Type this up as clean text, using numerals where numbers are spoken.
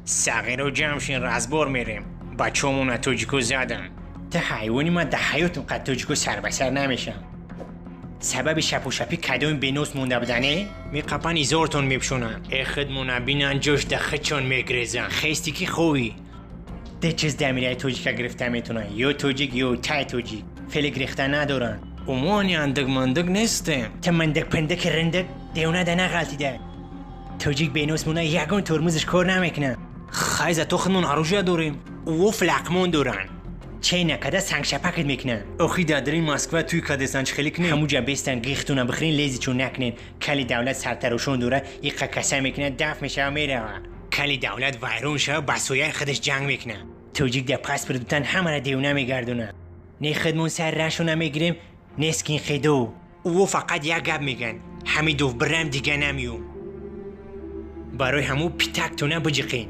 ساقی رو جمعشین رزبار میریم. بچه‌مون از توجیکو زدن. ده حیوانی من ده حیاتون قد توجیکو سر به سر نمیشم. سبب شپ و شپی کدوم بینوس مونده بدنه؟ میقپن ایزارتون میپشونن. اخدمون بینن جوش ده خچون میگریزن. خیستی که خوبی. ده چیز دمیره توجیکا گرفته میتونن. یا توجیک یا تای توجیک. فعل گرفته ندارن. اومانی اندک مندک نیستم. تا مندک پندک رندک دیونه ده نغلطی ده. توجیک بینوس مونه یکون ترمزش کار نمیکنه. خیزه تو خودمون عروجه داریم. او فلقمون دارن. چه نکده سنگ شپکت میکنن. اخی دادرین مسکوه توی کده سنج خلیک نیم. همو جا بیستن گیختونه بخرین لیزی چون نکنین. کلی دولت سرتروشون دوره ایقا کسه میکنه دف میشه و میره. کلی دولت ویرون شه بسویه خودش جنگ میکنه. توجیک ده پس بردوتن همه را دیونه میگردونه. نه خدمون سر رشونه میگیریم نسکین خیدو. او فقط یک گب میگن. همی دو برم دیگه نمیوم. برای همو پیتک تونه بجقین.